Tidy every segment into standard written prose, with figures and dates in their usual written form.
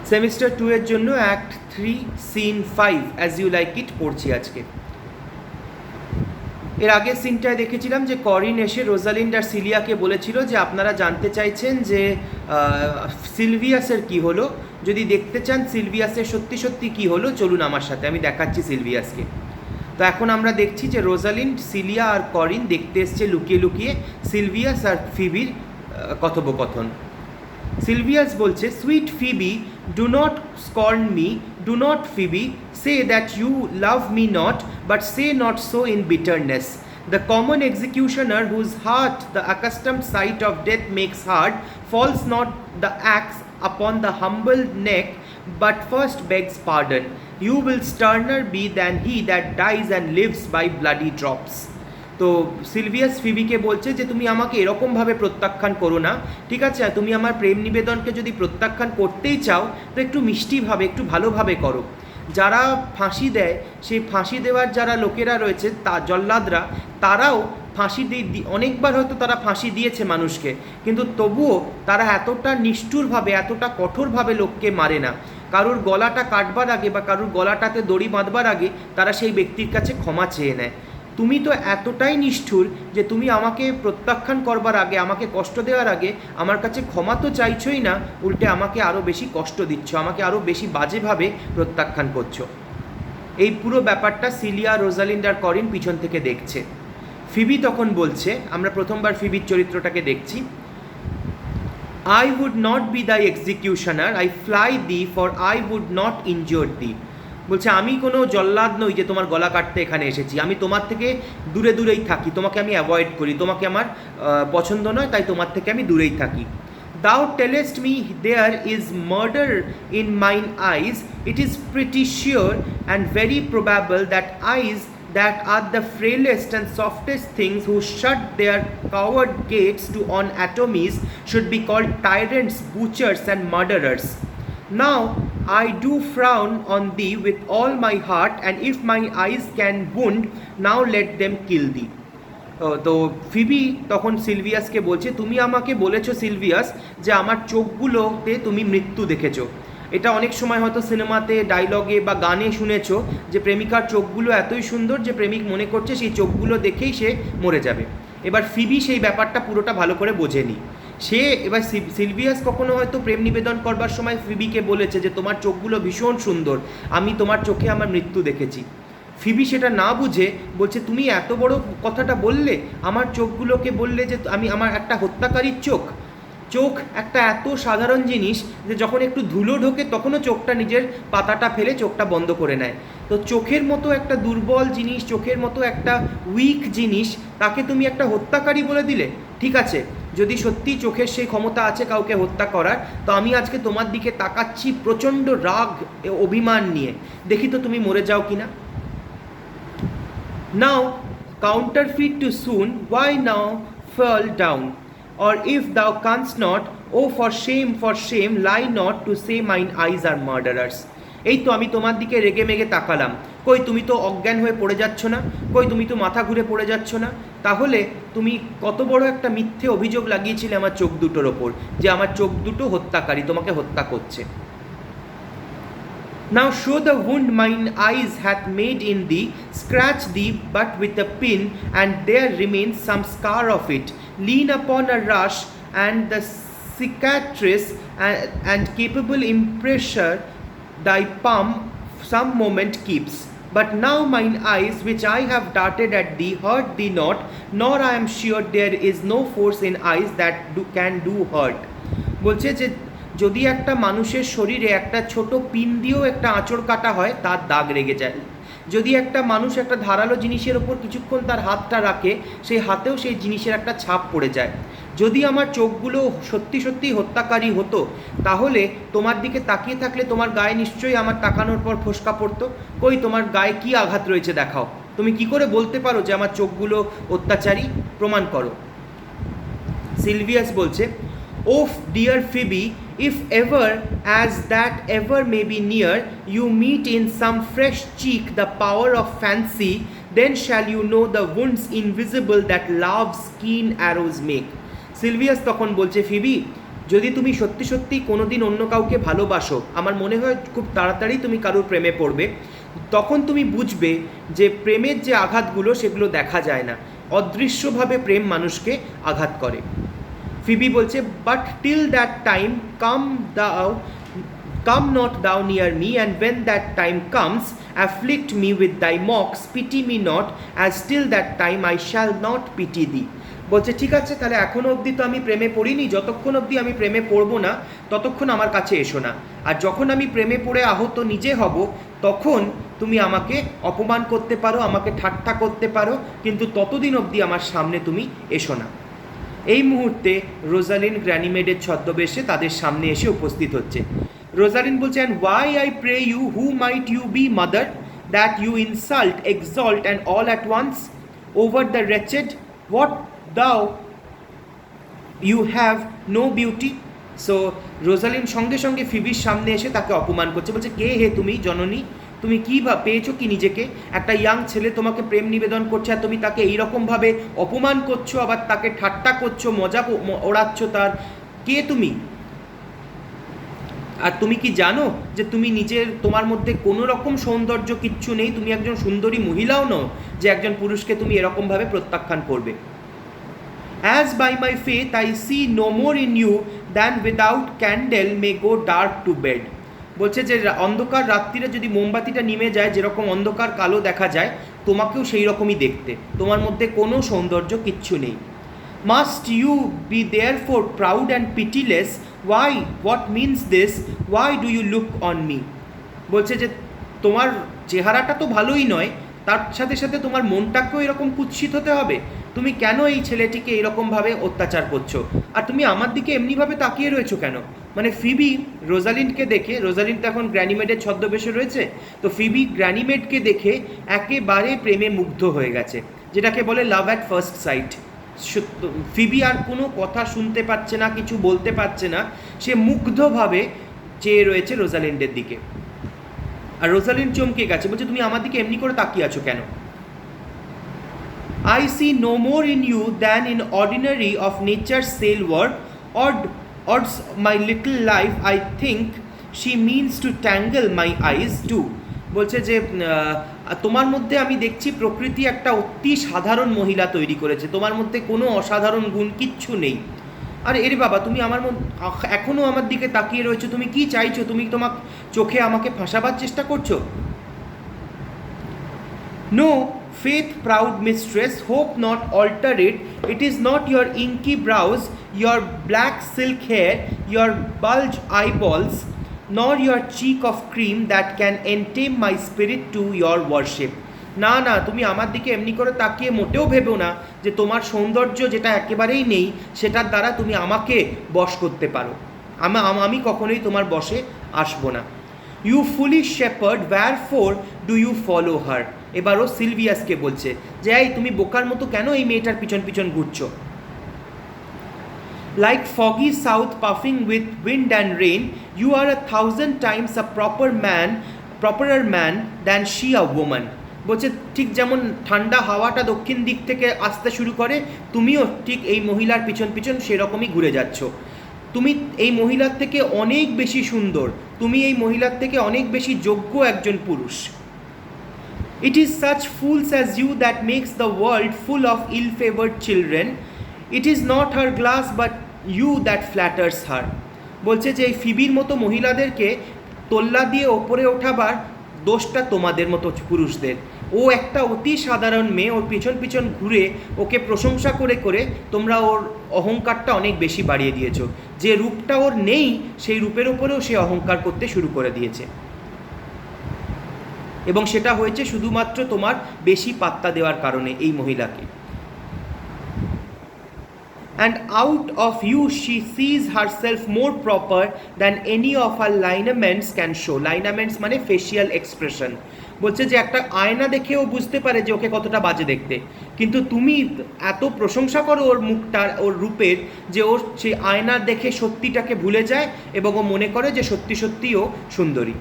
Semester 2 এর জন্য act 3 scene 5 as you like it পড়ছি আজকে। এর আগের সিনটায় দেখেছিলাম যে করিন এসে রোজালিন্ড আর সিলিয়াকে বলেছিল যে আপনারা জানতে চাইছেন যে সিলভিয়াসের কি হলো, যদি দেখতে চান সিলভিয়াসের সত্যি সত্যি কি হলো চলুন আমার সাথে, আমি দেখাচ্ছি সিলভিয়াসকে। তো এখন আমরা দেখছি যে রোজালিন্ড, সিলিয়া আর করিন দেখতে এসছে লুকিয়ে লুকিয়ে সিলভিয়াস আর ফিবির কথোপকথন। সিলভিয়াস বলছে, sweet Phoebe, do not স্কর্ন me, do not Phoebe, say that you love me not, but say not so in bitterness. The common executioner whose heart the accustomed sight of death makes hard, falls not the axe upon the humble neck, but first begs pardon. You will sterner be than he that dies and lives by bloody drops. তো Sylvius ফিবিকে বলছে যে তুমি আমাকে এরকমভাবে প্রত্যাখ্যান করো না, ঠিক আছে? তুমি আমার প্রেম নিবেদনকে যদি প্রত্যাখ্যান করতেই চাও তো একটু মিষ্টিভাবে, একটু ভালোভাবে করো। যারা ফাঁসি দেয়, সেই ফাঁসি দেওয়ার যারা লোকেরা রয়েছে, তা জল্লাদরা, তারাও ফাঁসি অনেকবার হয়তো তারা ফাঁসি দিয়েছে মানুষকে, কিন্তু তবুও তারা এতটা নিষ্ঠুরভাবে, এতটা কঠোরভাবে লোককে মারে না। কারুর গলাটা কাটবার আগে বা কারুর গলাটাতে দড়ি বাঁধবার আগে তারা সেই ব্যক্তির কাছে ক্ষমা চেয়ে নেয়। তুমি তো এতটাই নিষ্ঠুর যে তুমি আমাকে প্রত্যাখ্যান করবার আগে, আমাকে কষ্ট দেওয়ার আগে আমার কাছে ক্ষমা তো চাইছই না, উল্টে আমাকে আরও বেশি কষ্ট দিচ্ছ, আমাকে আরও বেশি বাজেভাবে প্রত্যাখ্যান করছো। এই পুরো ব্যাপারটা সিলিয়া, রোজালিন্ড আর করিন পিছন থেকে দেখছে। ফিবি তখন বলছে, আমরা প্রথমবার ফিবির চরিত্রটাকে দেখছি, I would not be thy executioner, I fly thee, for I would not injure thee. বলছে আমি কোনো জল্লাদ নই যে তোমার গলা কাটতে এখানে এসেছি, আমি তোমার থেকে দূরে দূরেই থাকি, তোমাকে আমি অ্যাভয়েড করি, তোমাকে আমার পছন্দ নয়, তাই তোমার থেকে আমি দূরেই থাকি। Thou tellest me there is murder in mine eyes, it is pretty sure and very probable that eyes that are the frailest and softest things who shut their coward gates to on atomies should be called tyrants, butchers and murderers. Now I do frown on thee with all my heart, and if my eyes can wound, now let them kill thee. তো Phoebe তখন সিলভিয়াসকে বলছে, তুমি আমাকে বলেছো Sylvius যে আমার চোখগুলোতে তুমি মৃত্যু দেখেছো। এটা অনেক সময় হয়তো সিনেমাতে, ডায়লগে বা গানে শুনেছো যে প্রেমিকার চোখগুলো এতই সুন্দর যে প্রেমিক মনে করছে সেই চোখগুলো দেখেই সে মরে যাবে। এবার ফিবি সেই ব্যাপারটা পুরোটা ভালো করে বোঝেনি। সে এবার সিলভিয়াস কখনো হয়তো প্রেম নিবেদন করবার সময় ফিবিকে বলেছে যে তোমার চোখগুলো ভীষণ সুন্দর, আমি তোমার চোখে আমার মৃত্যু দেখেছি। ফিবি সেটা না বুঝে বলছে, তুমি এত বড় কথাটা বললে, আমার চোখগুলোকে বললে যে আমি আমার একটা হত্যাকারীর চোখ। চোখ একটা এত সাধারণ জিনিস যে যখন একটু ধুলো ঢোকে তখনও চোখটা নিজের পাতাটা ফেলে চোখটা বন্ধ করে নেয়। তো চোখের মতো একটা দুর্বল জিনিস, চোখের মতো একটা উইক জিনিস, তাকে তুমি একটা হত্যাকারী বলে দিলে? ঠিক আছে, যদি সত্যি চোখের সেই ক্ষমতা আছে কাউকে হত্যা করার, তো আমি আজকে তোমার দিকে তাকাচ্ছি প্রচণ্ড রাগ, অভিমান নিয়ে, দেখি তো তুমি মরে যাও কিনা। Now counterfeit too soon, why now fall down? Or if thou canst not, oh for shame, lie not to say mine eyes are murderers. এই তো আমি তোমার দিকে রেগে মেগে তাকালাম, কই তুমি তো অজ্ঞান হয়ে পড়ে যাচ্ছ না, কই তুমি তো মাথা ঘুরে পড়ে যাচ্ছ না, তাহলে তুমি কত বড় একটা মিথ্যে অভিযোগ লাগিয়েছিলে আমার চোখ দুটোর ওপর যে আমার চোখ দুটো হত্যাকারী, তোমাকে হত্যা করছে। Now show the wound mine eyes hath made in thee, scratch thee but with a pin, and there remains some scar of it. Lean upon a rush, and the cicatrice and capable impressure thy palm some moment keeps. But now mine eyes, which I have darted at thee, hurt thee not, nor I am sure there is no force in eyes that can do hurt. বলছে যে যদি একটা মানুষের শরীরে একটা ছোট pin দিয়েও একটা আঁচড় কাটা হয় তার দাগ রেগে যায়, যদি একটা মানুষ একটা ধারালো জিনিসের ওপর কিছুক্ষণ তার হাতটা রাখে সেই হাতেও সেই জিনিসের একটা ছাপ পড়ে যায়। যদি আমার চোখগুলো সত্যি সত্যি হত্যাকারী হতো তাহলে তোমার দিকে তাকিয়ে থাকলে তোমার গায়ে নিশ্চয়ই আমার তাকানোর পর ফোসকা পড়তো। কই তোমার গায়ে কি আঘাত রয়েছে দেখাও, তুমি কি করে বলতে পারো যে আমার চোখগুলো অত্যাচারী, প্রমাণ করো। সিলভিয়াস বলছে, Oh dear Phoebe, if ever, as that ever may be near, you meet in some fresh cheek the power of fancy, then shall you know the wounds invisible that love's keen arrows make. Sylvius তখন বলছে, Phoebe, যদি তুমি সত্যি সত্যি কোনো দিন অন্য কাউকে ভালোবাসো, আমার মনে হয় খুব তাড়াতাড়ি তুমি কারোর প্রেমে পড়বে। তখন তুমি বুঝবে যে প্রেমের যে আঘাতগুলো সেগুলো দেখা যায় না, অদৃশ্যভাবে প্রেম মানুষকে আঘাত করে। ফিবি বলছে, but till that time come not thou near me, and when that time comes, afflict me with thy mocks, pity me not, as till that time I shall not pity thee. বলছে ঠিক আছে, তাহলে এখনো অবধি তো আমি প্রেমে পড়িনি, যতক্ষণ অবধি আমি প্রেমে পড়বো না ততক্ষণ আমার কাছে এসো না। আর যখন আমি প্রেমে পড়ে আহত নিজে হব, তখন তুমি আমাকে অপমান করতে পারো, আমাকে ঠাট্টা করতে পারো, কিন্তু ততদিন অবধি আমার সামনে তুমি এসো না। এই মুহূর্তে রোজালিন গ্র্যানিমেডের ছদ্মবেশে তাদের সামনে এসে উপস্থিত হচ্ছে। রোজালিন বলছে, and why I pray you, who might you be mother, that you insult, exult and all at once over the wretched, what thou you have no beauty? So Rosalind সঙ্গে সঙ্গে ফিবির সামনে এসে তাকে অপমান করছে, বলছে, কে হে তুমি জননী, তুমি কী পেয়েছো কি নিজেকে? একটা ইয়াং ছেলে তোমাকে প্রেম নিবেদন করছে আর তুমি তাকে এইরকমভাবে অপমান করছো, আবার তাকে ঠাট্টা করছো, মজা ওড়াচ্ছ তার। কে তুমি? আর তুমি কি জানো যে তুমি নিজের, তোমার মধ্যে কোনো রকম সৌন্দর্য কিচ্ছু নেই, তুমি একজন সুন্দরী মহিলাও নও যে একজন পুরুষকে তুমি এরকমভাবে প্রত্যাখ্যান করবে। As by my faith I see no more in you than without candle may go dark to bed. বলছে যে অন্ধকার রাত্রিরে যদি মোমবাতিটা নিমে যায়, যেরকম অন্ধকার কালো দেখা যায়, তোমাকেও সেই রকমই দেখতে, তোমার মধ্যে কোনো সৌন্দর্য কিচ্ছু নেই। Must you be therefore proud and pitiless? Why? What means this? Why do you look on me? বলছে যে তোমার চেহারাটা তো ভালোই নয়, তার সাথে সাথে তোমার মনটাকেও এরকম কুৎসিত হতে হবে? তুমি কেন এই ছেলেটিকে এরকমভাবে অত্যাচার করছো? আর তুমি আমার দিকে এমনিভাবে তাকিয়ে রয়েছো কেন? মানে ফিবি রোজালিনকে দেখে, রোজালিন তো এখন গ্র্যানিমেডের ছদ্মবেশে রয়েছে, তো ফিবি গ্র্যানিমেডকে দেখে একেবারে প্রেমে মুগ্ধ হয়ে গেছে, যেটাকে বলে লাভ অ্যাট ফার্স্ট সাইট। ফিবি আর কোনো কথা শুনতে পাচ্ছে না, কিছু বলতে পারছে না, সে মুগ্ধভাবে চেয়ে রয়েছে রোজালিন্ডের দিকে। আর রোজালিন চমকে গেছে, বলছে, তুমি আমার দিকে এমনি করে তাকিয়ে আছো কেন? I see no more in you than in ordinary of nature's sale work, odds my little life I think she means to tangle my eyes too. বলছে যে তোমার মধ্যে আমি দেখছি প্রকৃতি একটা অতি সাধারণ মহিলা তৈরি করেছে, তোমার মধ্যে কোনো অসাধারণ গুণ কিচ্ছু নেই। আর এর বাবা, তুমি আমার এখনও আমার দিকে তাকিয়ে রয়েছো, তুমি কি চাইছো? তুমি তোমার চোখে আমাকে ফাঁসাবার চেষ্টা করছো? No, faith proud mistress, hope not alter it. It is not your inky brows, your black silk hair, your bulge eyeballs, nor your cheek of cream that can entame my spirit to your worship. না না, তুমি আমার দিকে এমনি করে তাকিয়ে মোটেও ভেবো না যে তোমার সৌন্দর্য যেটা একেবারেই নেই, সেটার দ্বারা তুমি আমাকে বশ করতে পারো। আমি কখনোই তোমার বশে আসবো না। You foolish shepherd, wherefore do you follow her? এবারও সিলভিয়াসকে বলছে যে এই তুমি বোকার মতো কেন এই মেয়েটার পিছন পিছন ঘুরছো? Like foggy south puffing with wind and rain, you are 1,000 times a properer man than she a woman. বলছে ঠিক যেমন ঠান্ডা হাওয়াটা দক্ষিণ দিক থেকে আসতে শুরু করে, তুমিও ঠিক এই মহিলার পিছন পিছন সেরকমই ঘুরে যাচ্ছ। তুমি এই মহিলার থেকে অনেক বেশি সুন্দর, তুমি এই মহিলার থেকে অনেক বেশি যোগ্য একজন পুরুষ। It is such fools as you that makes the world full of ill-favored children. It is not her glass but you that flatters her. বলছে যে এই ফিবির মতো মহিলাদেরকে তোল্লা দিয়ে ওপরে ওঠাবার দোষটা তোমাদের মতো পুরুষদের। ও একটা অতি সাধারণ মেয়ে, ওর পিছন পিছন ঘুরে ওকে প্রশংসা করে করে তোমরা ওর অহংকারটা অনেক বেশি বাড়িয়ে দিয়েছো। যে রূপটা ওর নেই, সেই রূপের ওপরেও সে অহংকার করতে শুরু করে দিয়েছে, এবং সেটা হয়েছে শুধুমাত্র তোমার বেশি পাত্তা দেওয়ার কারণে এই মহিলাকে। And out of you she sees herself more proper than any of her lineaments can show. Lineaments মানে facial expression. বলছে যে একটা আয়না দেখে ও বুঝতে পারে যে ওকে কতটা বাজে দেখতে, কিন্তু তুমি এত প্রশংসা করো ওর মুখটার, ওর রূপের, যে ওর সেই আয়না দেখে সত্যিটাকে ভুলে যায় এবং ও মনে করে যে সত্যি সত্যি ও সুন্দরী।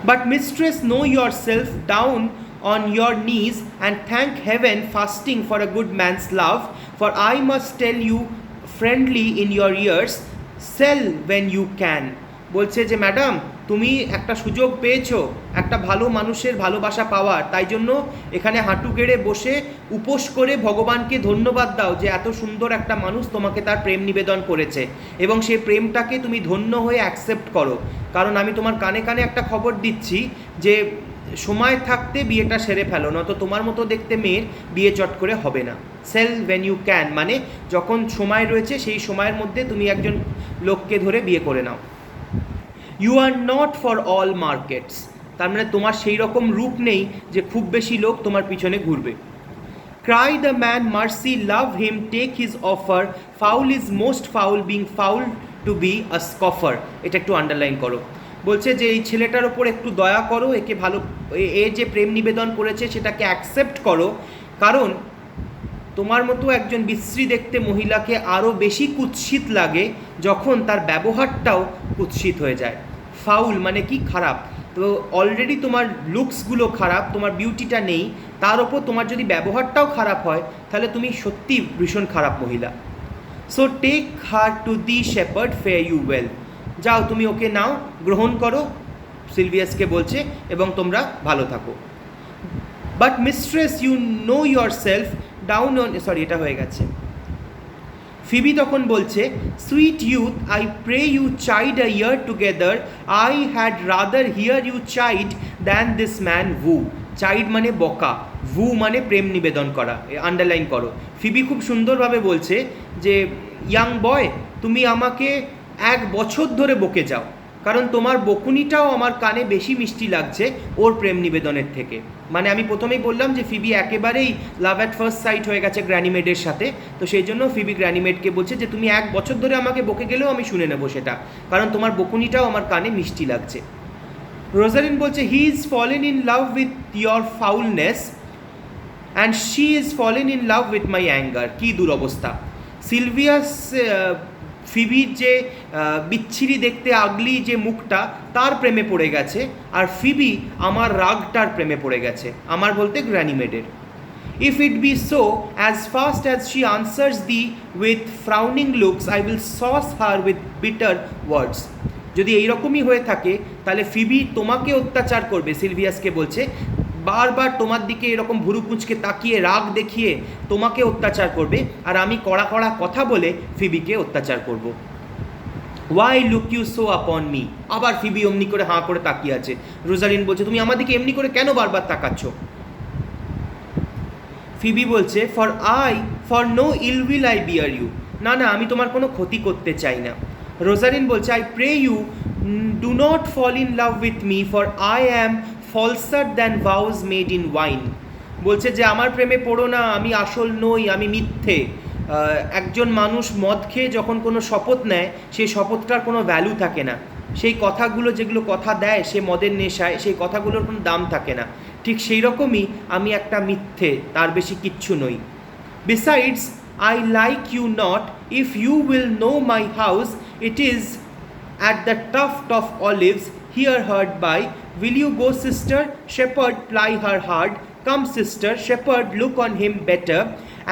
But mistress, know yourself down on your knees and thank heaven fasting for a good man's love, for I must tell you friendly in your ears, sell when you can. বলছে যে ম্যাডাম, তুমি একটা সুযোগ পেয়েছো একটা ভালো মানুষের ভালোবাসা পাওয়ার, তাই জন্য এখানে হাঁটু গেড়ে বসে উপোস করে ভগবানকে ধন্যবাদ দাও যে এত সুন্দর একটা মানুষ তোমাকে তার প্রেম নিবেদন করেছে, এবং সেই প্রেমটাকে তুমি ধন্য হয়ে অ্যাকসেপ্ট করো। কারণ আমি তোমার কানে কানে একটা খবর দিচ্ছি যে সময় থাকতে বিয়েটা সেরে ফেলো, নয়তো তোমার মতো দেখতে মেয়ের বিয়ে চট করে হবে না। সেল ওয়েন ইউ ক্যান মানে যখন সময় রয়েছে সেই সময়ের মধ্যে তুমি একজন লোককে ধরে বিয়ে করে নাও। You are not for all markets, তার মানে তোমার সেই রকম রূপ নেই যে খুব বেশি লোক তোমার পিছনে ঘুরবে। Cry the man mercy, love him, take his offer, foul is most foul, being foul to be a scoffer. এটা একটু আন্ডারলাইন করো। বলছে যে এই ছেলেটার ওপর একটু দয়া করো, একে ভালো, এ যে প্রেম নিবেদন করেছে সেটাকে অ্যাকসেপ্ট করো, কারণ তোমার মতো একজন বিশ্রী দেখতে মহিলাকে আরও বেশি কুৎসিত লাগে যখন তার ব্যবহারটাও কুৎসিত হয়ে যায়। ফাউল মানে কি? খারাপ। তো অলরেডি তোমার লুকসগুলো খারাপ, তোমার বিউটিটা নেই, তার ওপর তোমার যদি ব্যবহারটাও খারাপ হয় তাহলে তুমি সত্যি ভীষণ খারাপ মহিলা। So take her to the shepherd, fare you well. যাও তুমি ওকে নাও, গ্রহণ করো, সিলভিয়াসকে বলছে, এবং তোমরা ভালো থাকো। But mistress, you know yourself down on, sorry এটা হয়ে গেছে। ফিবি তখন বলছে, sweet youth, I pray you chide a year together, I had rather hear you chide than this man woo. Chide মানে বকা, ভু মানে প্রেম নিবেদন করা, আন্ডারলাইন করো। ফিবি খুব সুন্দরভাবে বলছে যে ইয়াং বয়, তুমি আমাকে 1 বছর ধরে বকে যাও, কারণ তোমার বকুনিটাও আমার কানে বেশি মিষ্টি লাগছে ওর প্রেম নিবেদনের থেকে। মানে আমি প্রথমেই বললাম যে ফিবি একেবারেই লাভ অ্যাট ফার্স্ট সাইট হয়ে গেছে গ্র্যানিমেডের সাথে, তো সেই জন্য ফিবি গ্র্যানিমেডকে বলছে যে তুমি 1 বছর ধরে আমাকে বকে গেলেও আমি শুনে নেবো সেটা, কারণ তোমার বকুনিটাও আমার কানে মিষ্টি লাগছে। রোজালিন বলছে, he is fallen in love with your foulness and she is fallen in love with my anger. কী দুরবস্থা! সিলভিয়াস ফিবির যে বিচ্ছিরি দেখতে আগলি যে মুখটা, তার প্রেমে পড়ে গেছে, আর ফিবি আমার রাগটার প্রেমে পড়ে গেছে, আমার বলতে গ্র্যানিমেডের। If it be so, as fast as she answers thee with frowning looks, I will sauce her with bitter words. যদি এইরকমই হয়ে থাকে তাহলে ফিবি তোমাকে অত্যাচার করবে, সিলভিয়াসকে বলছে, বারবার তোমার দিকে এরকম ভুরু কুঁচকে তাকিয়ে রাগ দেখিয়ে তোমাকে অত্যাচার করবে, আর আমি কড়া কড়া কথা বলে ফিবিকে অত্যাচার করব। Why look you so upon me. আবার ফিবি অমনি করে হাঁ করে তাকিয়ে আছে। রোজালিন বলছে, তুমি আমাদিকে এমনি করে কেন বারবার তাকাচ্ছ? ফিবি বলছে, for no ill will I bear you. না না, আমি তোমার কোনো ক্ষতি করতে চাই না। রোজালিন বলছে, I pray you do not fall in love with me, for I am falser than vows made in wine. বলছে যে আমার প্রেমে পড়ো না, আমি আসল নই, আমি মিথ্যে। একজন মানুষ মদ খেয়ে যখন কোনো শপথ নেয়, সেই শপথটার কোনো ভ্যালু থাকে না, সেই কথাগুলো যেগুলো কথা দেয় সে মদের নেশায়, সেই কথাগুলোর কোনো দাম থাকে না। ঠিক সেই রকমই আমি একটা মিথ্যে, তার বেশি কিচ্ছু নই। Besides, I like you not, if you will know my house, it is at the tuft of olives here hard by. Will you go, sister? Shepherd, ply her hard. Come, sister, shepherd, look on him better,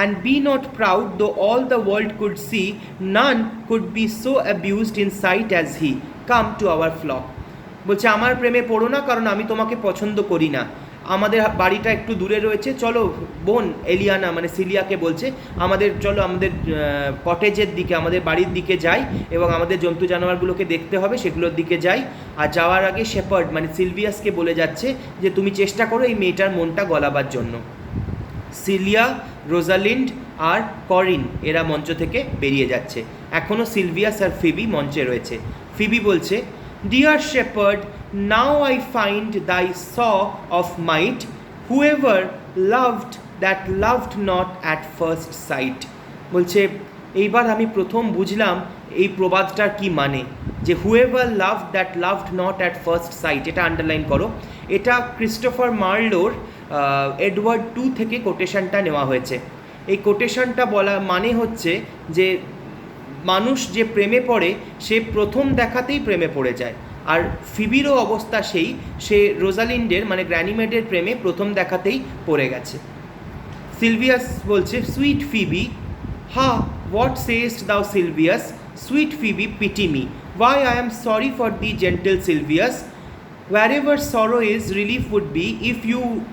and be not proud, though all the world could see. None could be so abused in sight as he. Come to our flock. বলছে আমার প্রেমে পড়ো না, কারণ আমি তোমাকে পছন্দ করি না। আমাদের বাড়িটা একটু দূরে রয়েছে, চলো বোন এলিয়ানা মানে সিলিয়াকে বলছে, চলো আমাদের কটেজের দিকে, আমাদের বাড়ির দিকে যাই, এবং আমাদের জন্তু জানোয়ারগুলোকে দেখতে হবে, সেগুলোর দিকে যাই। আর যাওয়ার আগে শেপার্ড মানে সিলভিয়াসকে বলে যাচ্ছে যে তুমি চেষ্টা করো এই মেয়েটার মনটা গলাবার জন্য। সিলিয়া, রোজালিন্ড আর করিন এরা মঞ্চ থেকে বেরিয়ে যাচ্ছে, এখনও সিলভিয়াস আর ফিবি মঞ্চে রয়েছে। ফিবি বলছে, dear shepherd, now I find thy saw of might, whoever loved that loved not at first sight. বলছে এইবার আমি প্রথম বুঝলাম এই প্রবাদটার কি মানে, যে whoever loved that loved not at first sight. এটা আন্ডারলাইন করো, এটা ক্রিস্টোফার মার্লোর এডওয়ার্ড 2 থেকে কোটেশনটা নেওয়া হয়েছে। এই কোটেশনটা বলা মানে হচ্ছে যে মানুষ যে প্রেমে পড়ে সে প্রথম দেখাতেই প্রেমে পড়ে যায়, আর ফিবিরও অবস্থা সেই, সে রোজালিন্ডের মানে গ্র্যানিমেডের প্রেমে প্রথম দেখাতেই পড়ে গেছে। সিলভিয়াস বলছে, sweet Phebe, ha What sayest thou, Silvius? Sweet Phoebe, pity me. Why, I am sorry for thee, gentle Silvius. Wherever sorrow is, relief would be, if you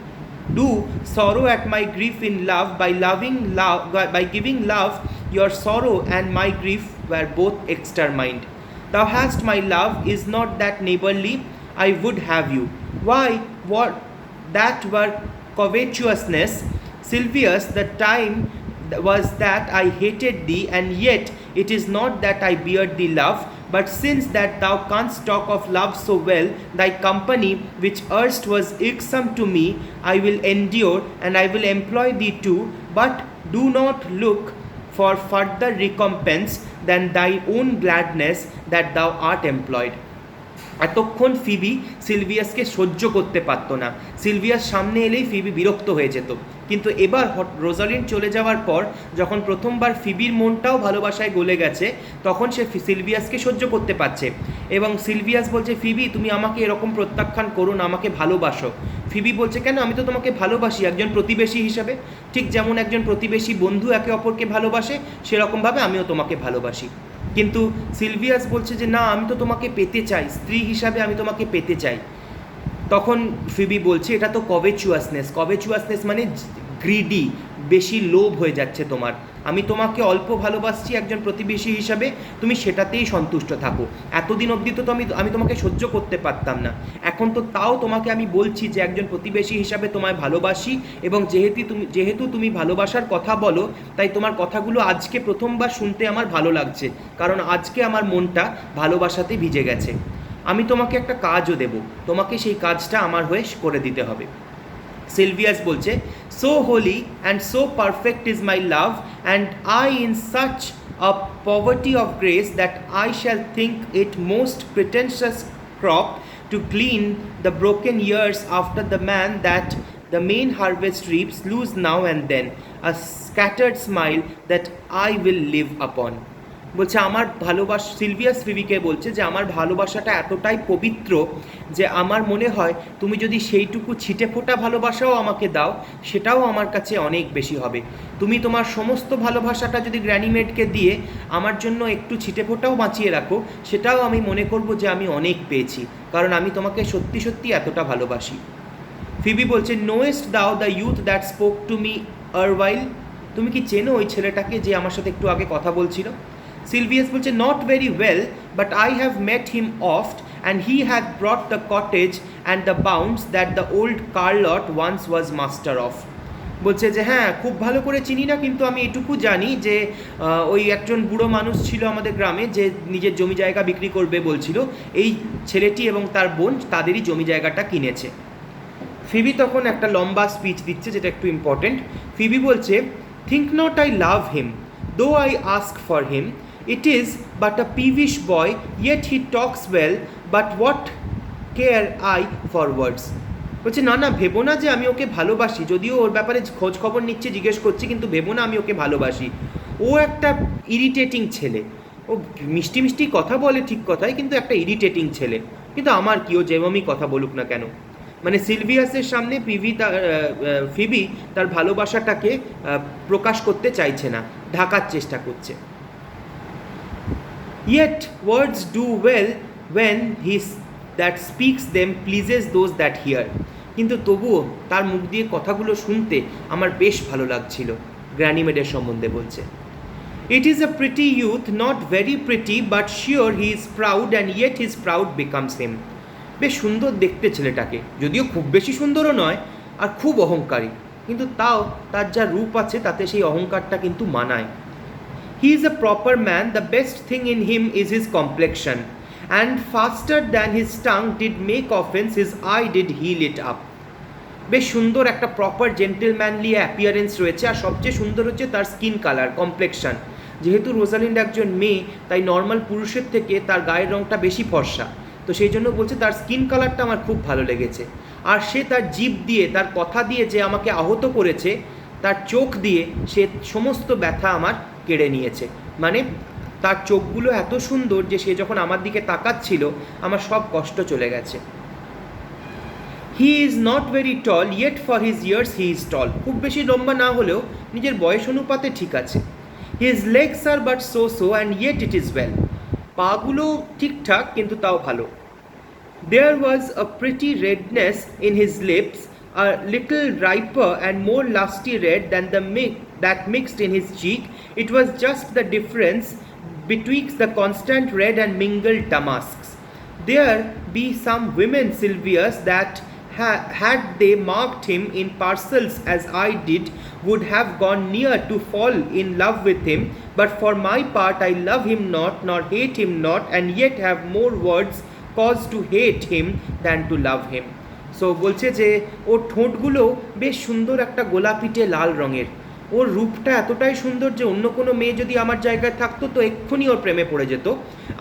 do sorrow at my grief in love, by giving love, your sorrow and my grief were both extermined. Thou hast my love, is not that neighborly? I would have you. Why, what that were covetousness, Silvius. The time was that I hated thee, and yet it is not that I beard thee love, but since that thou canst talk of love so well, thy company, which erst was irksome to me, I will endure, and I will employ thee too, but do not look for further recompense than thy own gladness that thou art employed. এতক্ষণ Phoebe সিলভিয়াসকে সহ্য করতে পারত না। Sylvius সামনে এলেই Phoebe বিরক্ত হয়ে যেত, কিন্তু এবার রোজালিন্ড চলে যাওয়ার পর যখন প্রথমবার ফিবির মনটাও ভালোবাসায় গলে গেছে, তখন সে সিলভিয়াসকে সহ্য করতে পারছে। এবং সিলভিয়াস বলছে, ফিবি তুমি আমাকে এরকম প্রত্যাখ্যান করো না, আমাকে ভালোবাসো। ফিবি বলছে, কেন, আমি তো তোমাকে ভালোবাসি একজন প্রতিবেশী হিসাবে, ঠিক যেমন একজন প্রতিবেশী বন্ধু একে অপরকে ভালোবাসে, সেরকমভাবে আমিও তোমাকে ভালোবাসি। কিন্তু সিলভিয়াস বলছে যে না, আমি তো তোমাকে পেতে চাই, স্ত্রী হিসাবে আমি তোমাকে পেতে চাই। তখন ফিবি বলছে, এটা তো কভেচুয়াসনেস মানে গ্রিডি, বেশি লোভ হয়ে যাচ্ছে তোমার। আমি তোমাকে অল্প ভালোবাসছি একজন প্রতিবেশী হিসাবে, তুমি সেটাতেই সন্তুষ্ট থাকো। এতদিন অবধি তো আমি তোমাকে সহ্য করতে পারতাম না, এখন তো তাও তোমাকে আমি বলছি যে একজন প্রতিবেশী হিসাবে তোমায় ভালোবাসি, এবং যেহেতু তুমি ভালোবাসার কথা বলো, তাই তোমার কথাগুলো আজকে প্রথমবার শুনতে আমার ভালো লাগছে, কারণ আজকে আমার মনটা ভালোবাসাতে ভিজে গেছে। আমি তোমাকে একটা কাজও দেব, তোমাকে সেই কাজটা আমার হয়ে করে দিতে হবে। সিলভিয়াস বলছে, so holy and so perfect is my love, and I in such a poverty of grace that I shall think it most pretentious crop to glean the broken years after the man that the main harvest reaps, lose now and then a scattered smile that I will live upon. বলছে আমার Sylvius ফিবিকে বলছে যে আমার ভালোবাসাটা এতটাই পবিত্র যে আমার মনে হয় তুমি যদি সেইটুকু ছিটে ফোটা ভালোবাসাও আমাকে দাও, সেটাও আমার কাছে অনেক বেশি হবে। তুমি তোমার সমস্ত ভালোবাসাটা যদি গ্র্যানিমেডকে দিয়ে আমার জন্য একটু ছিটে ফোটাও বাঁচিয়ে রাখো, সেটাও আমি মনে করব যে আমি অনেক পেয়েছি, কারণ আমি তোমাকে সত্যি সত্যি এতটা ভালোবাসি। ফিবি বলছে, know'st thou the youth that spoke to me erewhile? তুমি কি চেনো ওই ছেলেটাকে যে আমার সাথে একটু আগে কথা বলছিল? Silvius বলছে, not very well, but I have met him oft, and he hath brought the cottage and the bounds that the old Carlot once was master of. বলছে যে হ্যাঁ, খুব ভালো করে চিনি না, কিন্তু আমি এটুকু জানি যে ওই একজন বুড়ো মানুষ ছিল আমাদের গ্রামে যে নিজের জমি জায়গা বিক্রি করবে বলছিল, এই ছেলেটি এবং তার বোন তাদেরই জমি জায়গাটা কিনেছে। ফিবি তখন একটা লম্বা স্পিচ দিচ্ছে, যেটা একটু ইম্পর্টেন্ট। ফিবি বলছে, think not I love him, though I ask for him. It is but a peevish boy, yet he talks well, but what care I for words? বলছে, না না, ভেবো না যে আমি ওকে ভালোবাসি, যদিও ওর ব্যাপারে খোঁজ খবর নিচ্ছে, জিজ্ঞেস করছি, কিন্তু ভেবো না আমি ওকে ভালোবাসি। ও একটা ইরিটেটিং ছেলে, ও মিষ্টি মিষ্টি কথা বলে ঠিক কথাই, কিন্তু একটা ইরিটেটিং ছেলে। কিন্তু আমার কি, ও যেমনই কথা বলুক না কেন। মানে সিলভিয়াসের সামনে ফিবি তার ভালোবাসাটাকে প্রকাশ করতে চাইছে না, ঢাকার চেষ্টা করছে। Yet words do well when he that speaks them pleases those that hear. কিন্তু তবুও তার মুখ দিয়ে কথাগুলো শুনতে আমার বেশ ভালো লাগছিল। গ্র্যানিমেডের সম্বন্ধে বলছে, It is a pretty youth, not very pretty, but sure he is proud, and yet his proud becomes him. বেশ সুন্দর দেখতে ছেলেটাকে, যদিও খুব বেশি সুন্দরও নয়, আর খুব অহংকারী, কিন্তু তাও তার যা রূপ আছে তাতে সেই অহংকারটা কিন্তু মানায়। He is a proper man, the best thing in him is his complexion, and faster than his tongue did make offense, his eye did heal it up. বেশ সুন্দর একটা প্রপার জেন্টেলম্যানলি অ্যাপিয়ারেন্স রয়েছে, আর সবচেয়ে সুন্দর হচ্ছে তার স্কিন কালার, কমপ্লেকশন। যেহেতু Rosalind একজন মেয়ে, তাই নর্মাল পুরুষের থেকে তার গায়ের রঙটা বেশি ফর্সা, তো সেই জন্য বলছে তার স্কিন কালারটা আমার খুব ভালো লেগেছে। আর সে তার জিভ দিয়ে, তার কথা দিয়ে যে আমাকে আহত করেছে, তার চোখ দিয়ে সে সমস্ত ব্যথা আমার কেড়ে নিয়েছে। মানে তার চোখগুলো এত সুন্দর যে সে যখন আমার দিকে তাকাচ্ছিল, আমার সব কষ্ট চলে গেছে। He is not very tall, yet for his years he is tall. খুব বেশি লম্বা না হলেও নিজের বয়স অনুপাতে ঠিক আছে। His legs are but so and yet it is well. পাগুলো ঠিকঠাক কিন্তু তাও ভালো। There was a pretty redness in his lips, a little riper and more lusty red than that mixed in his cheek. It was just the difference betwixt the constant red and mingled damasks. There be some women, Silvius, that had they marked him in parcels as I did, would have gone near to fall in love with him, but for my part I love him not, nor hate him not, and yet have more words cause to hate him than to love him. So বলছে যে ওর ঠোঁটগুলো বেশ সুন্দর একটা গোলাপিটে লাল রঙের, ওর রূপটা এতটাই সুন্দর যে অন্য কোনো মেয়ে যদি আমার জায়গায় থাকতো তো এক্ষুনি ওর প্রেমে পড়ে যেত।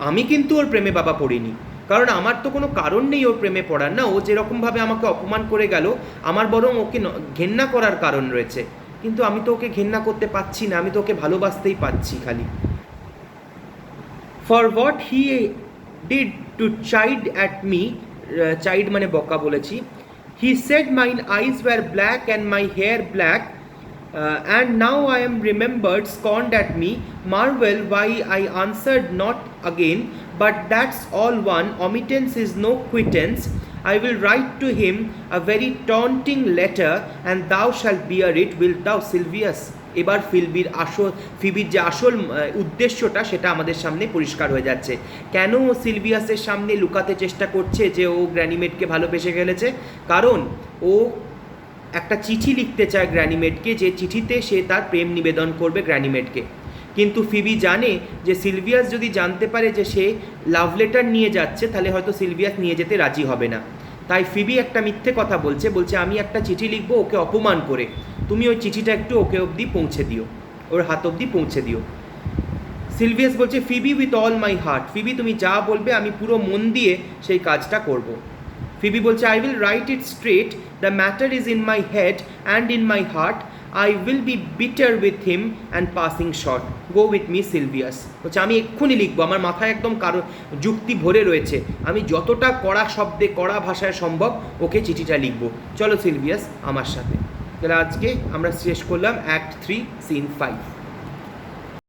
আমি কিন্তু ওর প্রেমে বাবা পড়িনি, কারণ আমার তো কোনো কারণ নেই ওর প্রেমে পড়ার, না ও যেরকমভাবে আমাকে অপমান করে গেল আমার বরং ওকে ঘেন্না করার কারণ রয়েছে, কিন্তু আমি তো ওকে ঘেন্না করতে পারছি না, আমি তো ওকে ভালোবাসতেই পাচ্ছি খালি। For what he did to chide at me, chide মানে বকা বলেছি, he said mine eyes were black and my hair black, and now I am remembered, scorned at me, marvel why I answered not again, but that's all one, omittance is no quittance. I will write to him a very taunting letter, and thou shalt bear it, wilt thou, Silvius? এবার ফিবির যে আসল উদ্দেশ্যটা সেটা আমাদের সামনে পরিষ্কার হয়ে যাচ্ছে। কেন ও সিলভিয়াসের সামনে লুকাতে চেষ্টা করছে যে ও গ্র্যানিমেডকে ভালোবেসে ফেলেছে? কারণ ও একটা চিঠি লিখতে চায় গ্র্যানিমেডকে, যে চিঠিতে সে তার প্রেম নিবেদন করবে গ্র্যানিমেডকে। কিন্তু ফিবি জানে যে সিলভিয়াস যদি জানতে পারে যে সে লাভ লেটার নিয়ে যাচ্ছে তাহলে হয়তো সিলভিয়াস নিয়ে যেতে রাজি হবে না। তাই ফিবি একটা মিথ্যে কথা বলছে আমি একটা চিঠি লিখবো ওকে অপমান করে, তুমি ওই চিঠিটা একটু ওকে অবধি পৌঁছে দিও, ওর হাত অবধি পৌঁছে দিও। সিলভিয়াস বলছে Phoebe with all my heart, Phoebe তুমি যা বলবে আমি পুরো মন দিয়ে সেই কাজটা করব। ফিবি বলছে I will write it straight, the matter is in my head and in my heart, I will be bitter with him and passing short, go with me Sylvius. বলছে আমি এক্ষুনি লিখবো, আমার মাথায় একদম যুক্তি ভরে রয়েছে, আমি যতটা কড়া শব্দে কড়া ভাষায় সম্ভব ওকে চিঠিটা লিখবো, চলো সিলভিয়াস আমার সাথে। তাহলে আজকে আমরা শেষ করলাম অ্যাক্ট 3 সিন 5।